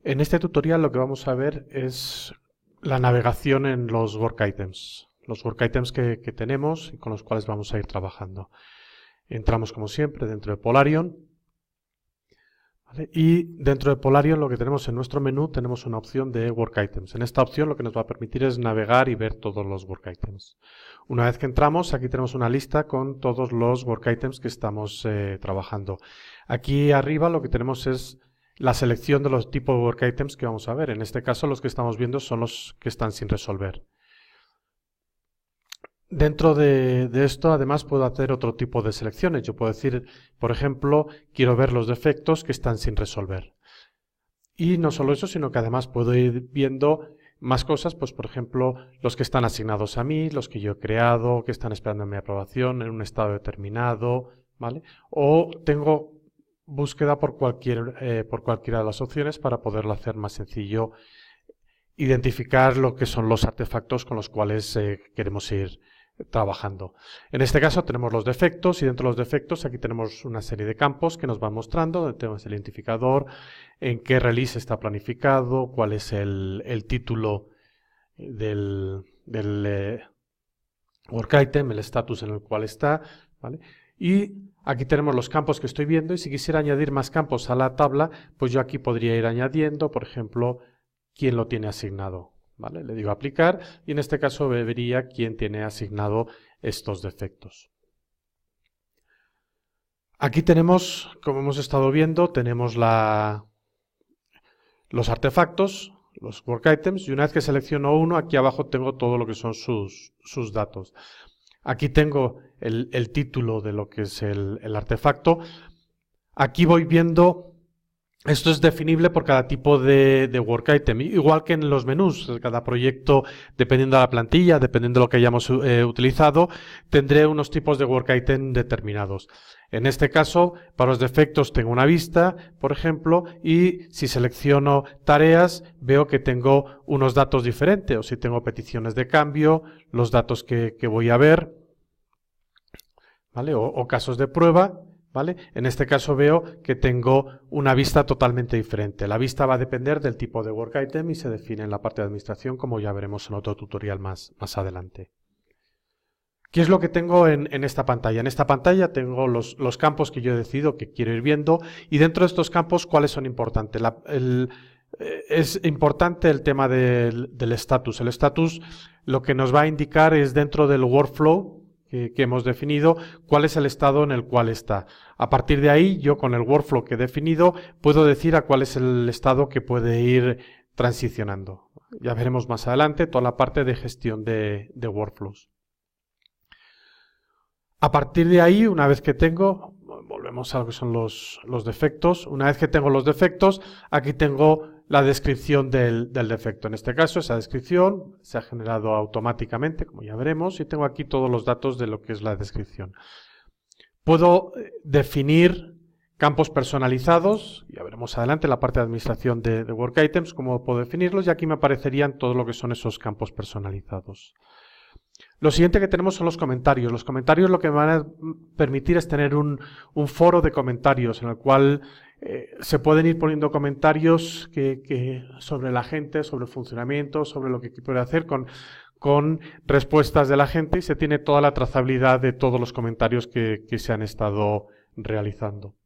En este tutorial lo que vamos a ver es la navegación en los work items que tenemos y con los cuales vamos a ir trabajando. Entramos como siempre dentro de Polarion, ¿vale? Y dentro de Polarion lo que tenemos en nuestro menú tenemos una opción de work items. En esta opción lo que nos va a permitir es navegar y ver todos los work items. Una vez que entramos, aquí tenemos una lista con todos los work items que estamos trabajando. Aquí arriba lo que tenemos es la selección de los tipos de work items que vamos a ver. En este caso los que estamos viendo son los que están sin resolver. Dentro de esto además puedo hacer otro tipo de selecciones. Yo puedo decir, por ejemplo, quiero ver los defectos que están sin resolver. Y no solo eso, sino que además puedo ir viendo más cosas, pues por ejemplo, los que están asignados a mí, los que yo he creado, que están esperando mi aprobación en un estado determinado, ¿vale? O tengo búsqueda por cualquiera de las opciones para poderlo hacer más sencillo, identificar lo que son los artefactos con los cuales queremos ir trabajando. En este caso tenemos los defectos y dentro de los defectos aquí tenemos una serie de campos que nos van mostrando, donde tenemos el identificador, en qué release está planificado, cuál es el título del work item, el estatus en el cual está, ¿vale? Y aquí tenemos los campos que estoy viendo y si quisiera añadir más campos a la tabla, pues yo aquí podría ir añadiendo, por ejemplo, quién lo tiene asignado, ¿vale? Le digo aplicar y en este caso vería quién tiene asignado estos defectos. Aquí tenemos, como hemos estado viendo, tenemos los artefactos, los work items, y una vez que selecciono uno, aquí abajo tengo todo lo que son sus datos. Aquí tengo el título de lo que es el artefacto. Aquí voy viendo, esto es definible por cada tipo de work item, igual que en los menús. Cada proyecto, dependiendo de la plantilla, dependiendo de lo que hayamos utilizado, tendré unos tipos de work item determinados. En este caso, para los defectos tengo una vista, por ejemplo, y si selecciono tareas, veo que tengo unos datos diferentes, o si tengo peticiones de cambio, los datos que voy a ver, ¿vale? O casos de prueba, ¿vale? En este caso veo que tengo una vista totalmente diferente. La vista va a depender del tipo de work item y se define en la parte de administración, como ya veremos en otro tutorial más adelante. ¿Qué es lo que tengo en esta pantalla? En esta pantalla tengo los campos que yo he decidido que quiero ir viendo y dentro de estos campos, ¿cuáles son importantes? Es importante el tema del estatus. El estatus lo que nos va a indicar es dentro del workflow que hemos definido cuál es el estado en el cual está. A partir de ahí, yo con el workflow que he definido puedo decir a cuál es el estado que puede ir transicionando. Ya veremos más adelante toda la parte de gestión de workflows. A partir de ahí, una vez que tengo, volvemos a lo que son los defectos. Una vez que tengo los defectos, aquí tengo la descripción del defecto. En este caso, esa descripción se ha generado automáticamente, como ya veremos, y tengo aquí todos los datos de lo que es la descripción. Puedo definir campos personalizados, ya veremos adelante en la parte de administración de work items, cómo puedo definirlos, y aquí me aparecerían todo lo que son esos campos personalizados. Lo siguiente que tenemos son los comentarios. Los comentarios lo que me van a permitir es tener un foro de comentarios en el cual se pueden ir poniendo comentarios sobre la gente, sobre el funcionamiento, sobre lo que puede hacer con respuestas de la gente y se tiene toda la trazabilidad de todos los comentarios que se han estado realizando.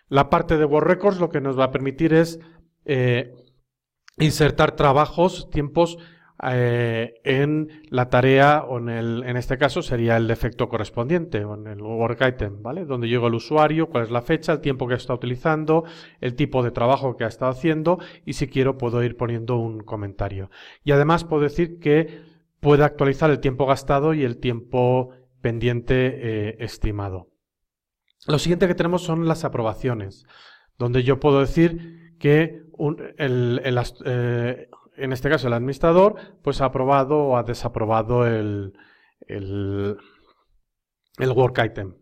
La parte de Work Records lo que nos va a permitir es insertar trabajos, tiempos en la tarea o en este caso sería el defecto correspondiente o en el work item, ¿vale? Donde llega el usuario, cuál es la fecha, el tiempo que está utilizando, el tipo de trabajo que ha estado haciendo y si quiero puedo ir poniendo un comentario. Y además puedo decir que puede actualizar el tiempo gastado y el tiempo pendiente estimado. Lo siguiente que tenemos son las aprobaciones, donde yo puedo decir que en este caso el administrador pues ha aprobado o ha desaprobado el work item,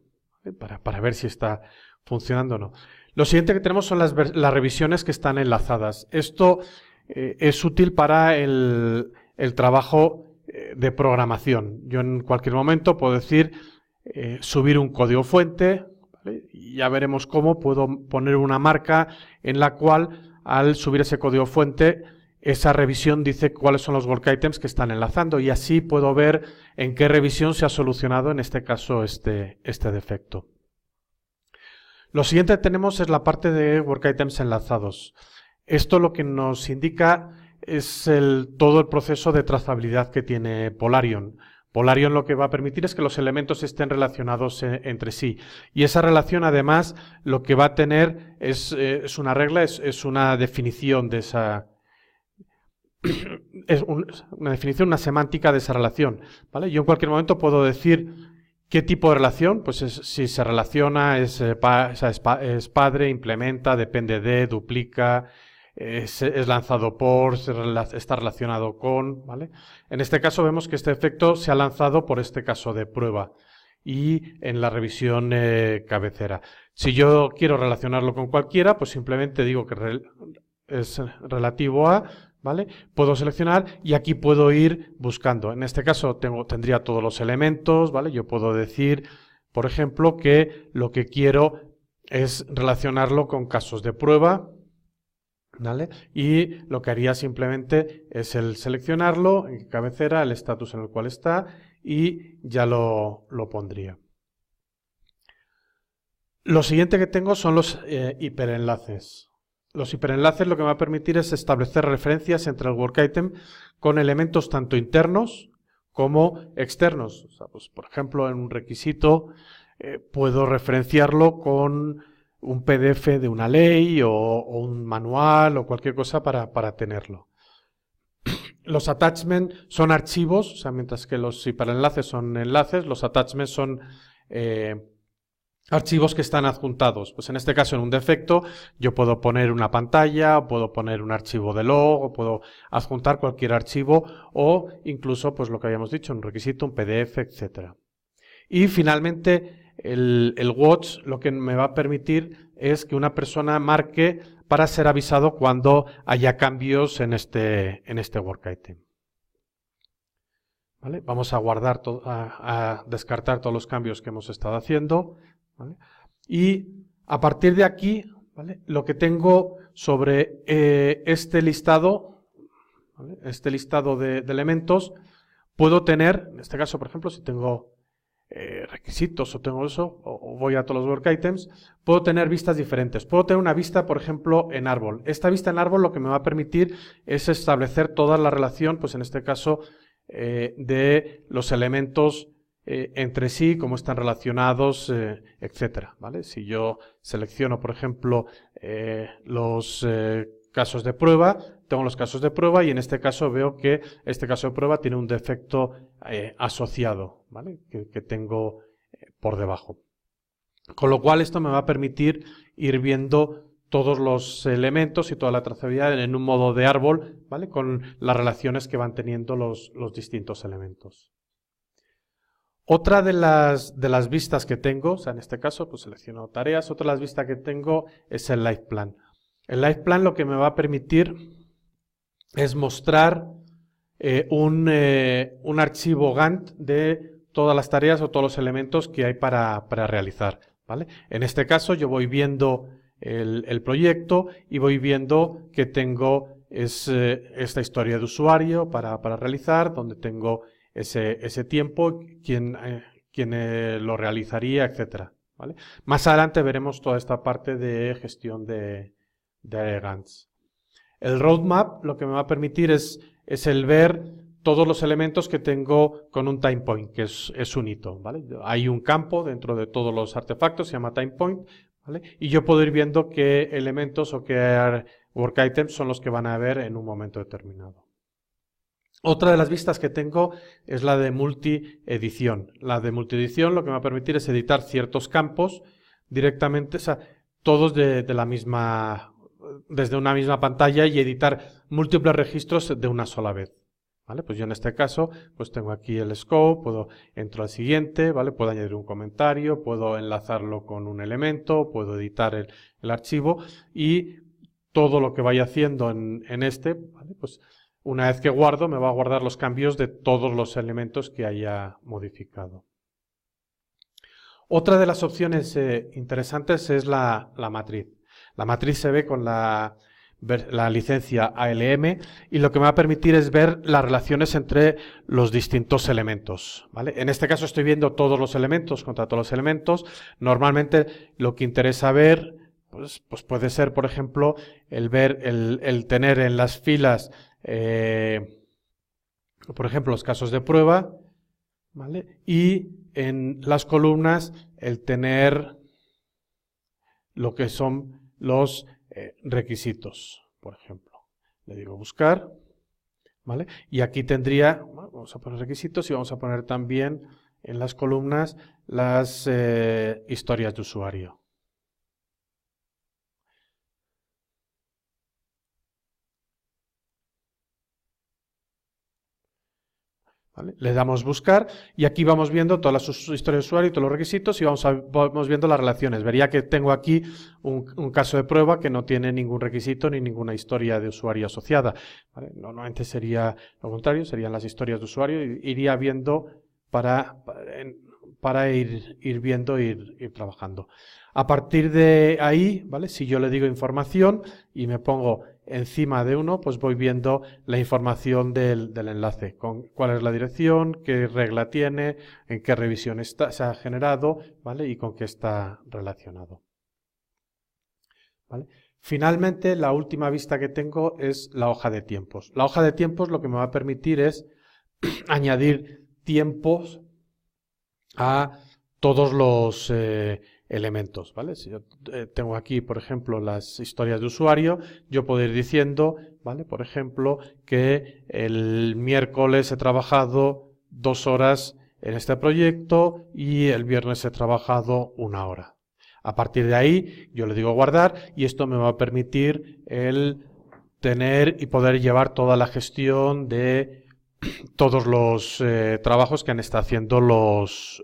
¿vale? Para ver si está funcionando o no. Lo siguiente que tenemos son las revisiones que están enlazadas. Esto es útil para el trabajo de programación. Yo en cualquier momento puedo decir subir un código fuente, ¿vale? Y ya veremos cómo puedo poner una marca en la cual al subir ese código fuente, esa revisión dice cuáles son los work items que están enlazando y así puedo ver en qué revisión se ha solucionado, en este caso, este defecto. Lo siguiente que tenemos es la parte de work items enlazados. Esto lo que nos indica es todo el proceso de trazabilidad que tiene Polarion. Polarion lo que va a permitir es que los elementos estén relacionados entre sí. Y esa relación, además, lo que va a tener es una regla, es una definición de esa... es una definición, una semántica de esa relación, ¿vale? Yo en cualquier momento puedo decir qué tipo de relación, pues si se relaciona, es padre, implementa, depende de, duplica, es lanzado por, está relacionado con, ¿vale? En este caso vemos que este efecto se ha lanzado por este caso de prueba y en la revisión cabecera. Si yo quiero relacionarlo con cualquiera, pues simplemente digo que es relativo a, ¿vale? Puedo seleccionar y aquí puedo ir buscando. En este caso tendría todos los elementos, ¿vale? Yo puedo decir, por ejemplo, que lo que quiero es relacionarlo con casos de prueba, ¿vale? Y lo que haría simplemente es el seleccionarlo, en cabecera, el estatus en el cual está y ya lo pondría. Lo siguiente que tengo son los hiperenlaces. Los hiperenlaces lo que me va a permitir es establecer referencias entre el work item con elementos tanto internos como externos. O sea, pues, por ejemplo, en un requisito puedo referenciarlo con un PDF de una ley o un manual o cualquier cosa para tenerlo. Los attachments son archivos, o sea, mientras que los hiperenlaces son enlaces, los attachments son archivos que están adjuntados. Pues en este caso, en un defecto, yo puedo poner una pantalla, o puedo poner un archivo de log, o puedo adjuntar cualquier archivo, o incluso, pues lo que habíamos dicho, un requisito, un PDF, etc. Y finalmente, el watch lo que me va a permitir es que una persona marque para ser avisado cuando haya cambios en este work item. ¿Vale? Vamos a guardar, a descartar todos los cambios que hemos estado haciendo, ¿vale? Y a partir de aquí, ¿vale? Lo que tengo sobre este listado, ¿vale? Este listado de elementos, puedo tener, en este caso, por ejemplo, si tengo requisitos o tengo eso, o voy a todos los work items, puedo tener vistas diferentes. Puedo tener una vista, por ejemplo, en árbol. Esta vista en árbol lo que me va a permitir es establecer toda la relación, pues en este caso, de los elementos entre sí, cómo están relacionados, etcétera, ¿vale? Si yo selecciono, por ejemplo, los casos de prueba, tengo los casos de prueba y en este caso veo que este caso de prueba tiene un defecto asociado, ¿vale? Que tengo por debajo. Con lo cual esto me va a permitir ir viendo todos los elementos y toda la trazabilidad en un modo de árbol, ¿vale? Con las relaciones que van teniendo los distintos elementos. Otra de las vistas que tengo, o sea, en este caso, pues selecciono tareas, otra de las vistas que tengo es el Life Plan. El Life Plan lo que me va a permitir es mostrar un archivo Gantt de todas las tareas o todos los elementos que hay para realizar, ¿vale? En este caso yo voy viendo el proyecto y voy viendo que tengo esta historia de usuario para realizar, donde tengo ese tiempo, quién lo realizaría, etcétera, ¿vale? Más adelante veremos toda esta parte de gestión de Gantt. El roadmap lo que me va a permitir es el ver todos los elementos que tengo con un time point, que es un hito, ¿vale? Hay un campo dentro de todos los artefactos, se llama time point, ¿vale? Y yo puedo ir viendo qué elementos o qué work items son los que van a haber en un momento determinado. Otra de las vistas que tengo es la de multi-edición. La de multi-edición lo que me va a permitir es editar ciertos campos directamente, o sea, todos desde una misma pantalla y editar múltiples registros de una sola vez, ¿vale? Pues yo en este caso, pues tengo aquí el scope, entro al siguiente, ¿vale? Puedo añadir un comentario, puedo enlazarlo con un elemento, puedo editar el archivo y todo lo que vaya haciendo en este, ¿vale? Pues una vez que guardo, me va a guardar los cambios de todos los elementos que haya modificado. Otra de las opciones interesantes es la matriz. La matriz se ve con la ver la licencia ALM, y lo que me va a permitir es ver las relaciones entre los distintos elementos, ¿vale? En este caso estoy viendo todos los elementos contra todos los elementos. Normalmente lo que interesa ver pues puede ser, por ejemplo, el tener en las filas, por ejemplo, los casos de prueba, ¿vale? Y en las columnas el tener lo que son los requisitos, por ejemplo. Le digo buscar, ¿vale? Y aquí tendría, bueno, vamos a poner requisitos y vamos a poner también en las columnas las historias de usuario. ¿Vale? Le damos buscar y aquí vamos viendo todas las historias de usuario y todos los requisitos y vamos viendo las relaciones. Vería que tengo aquí un caso de prueba que no tiene ningún requisito ni ninguna historia de usuario asociada, ¿vale? Normalmente sería lo contrario, serían las historias de usuario y iría viendo para ir viendo, ir trabajando. A partir de ahí, ¿vale? Si yo le digo información y me pongo encima de uno, pues voy viendo la información del enlace, con cuál es la dirección, qué regla tiene, en qué revisión se ha generado, ¿vale? Y con qué está relacionado. ¿Vale? Finalmente, la última vista que tengo es la hoja de tiempos. La hoja de tiempos lo que me va a permitir es añadir tiempos a todos los elementos, ¿vale? Si yo tengo aquí, por ejemplo, las historias de usuario, yo puedo ir diciendo, ¿vale? Por ejemplo, que el miércoles he trabajado 2 horas en este proyecto y el viernes he trabajado 1 hora. A partir de ahí, yo le digo guardar y esto me va a permitir el tener y poder llevar toda la gestión de todos los trabajos que han estado haciendo los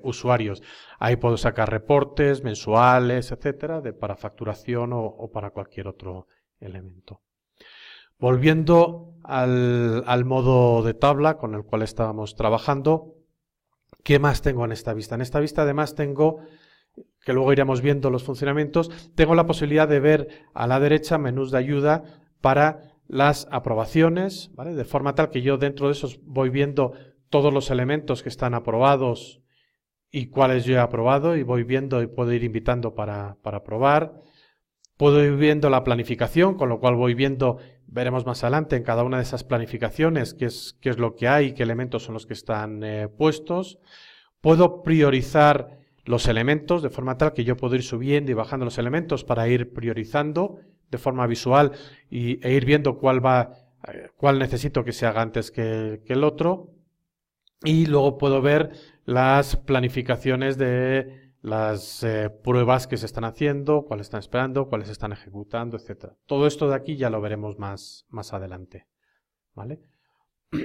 usuarios. Ahí puedo sacar reportes mensuales, etcétera, para facturación o para cualquier otro elemento. Volviendo al modo de tabla con el cual estábamos trabajando, ¿qué más tengo en esta vista? En esta vista además tengo, que luego iremos viendo los funcionamientos, tengo la posibilidad de ver a la derecha menús de ayuda para las aprobaciones, ¿vale? De forma tal que yo dentro de esos voy viendo todos los elementos que están aprobados y cuáles yo he aprobado y voy viendo y puedo ir invitando para aprobar. Puedo ir viendo la planificación, con lo cual voy viendo, veremos más adelante en cada una de esas planificaciones qué es lo que hay, qué elementos son los que están puestos. Puedo priorizar los elementos de forma tal que yo puedo ir subiendo y bajando los elementos para ir priorizando de forma visual e ir viendo cuál necesito que se haga antes que el otro. Y luego puedo ver las planificaciones de las pruebas que se están haciendo, cuáles están esperando, cuáles se están ejecutando, etc. Todo esto de aquí ya lo veremos más adelante, ¿vale?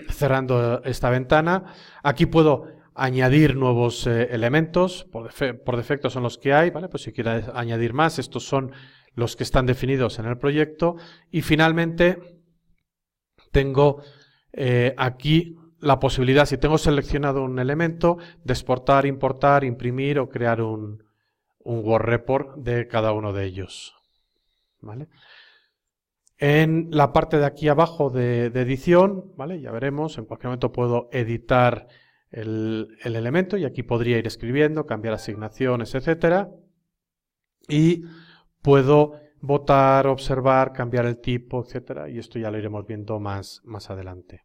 Cerrando esta ventana, aquí puedo añadir nuevos elementos, por defecto son los que hay, ¿vale? Pues si quiero añadir más, estos son los que están definidos en el proyecto. Y finalmente tengo aquí la posibilidad, si tengo seleccionado un elemento, de exportar, importar, imprimir o crear un Word report de cada uno de ellos, ¿vale? En la parte de aquí abajo de edición, ¿vale? Ya veremos, en cualquier momento puedo editar el elemento y aquí podría ir escribiendo, cambiar asignaciones, etcétera. Y puedo votar, observar, cambiar el tipo, etcétera. Y esto ya lo iremos viendo más adelante.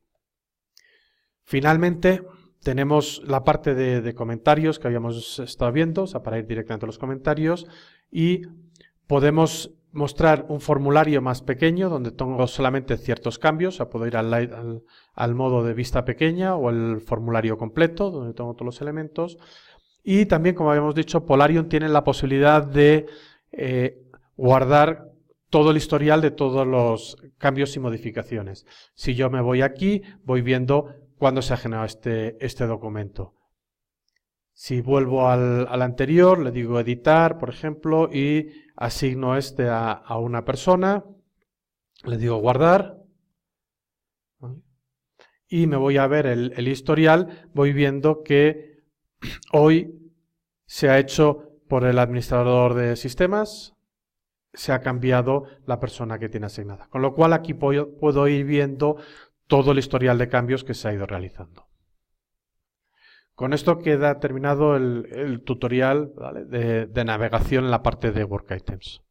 Finalmente, tenemos la parte de comentarios que habíamos estado viendo, o sea, para ir directamente a los comentarios. Y podemos mostrar un formulario más pequeño donde tengo solamente ciertos cambios, o sea, puedo ir al modo de vista pequeña o el formulario completo donde tengo todos los elementos. Y también, como habíamos dicho, Polarium tiene la posibilidad de guardar todo el historial de todos los cambios y modificaciones. Si yo me voy aquí, voy viendo cuándo se ha generado este documento. Si vuelvo al anterior, le digo editar, por ejemplo, y asigno a una persona, le digo guardar, ¿vale? Y me voy a ver el historial, voy viendo que hoy se ha hecho por el administrador de sistemas, se ha cambiado la persona que tiene asignada. Con lo cual aquí puedo ir viendo todo el historial de cambios que se ha ido realizando. Con esto queda terminado el tutorial, ¿vale?, de navegación en la parte de Work Items.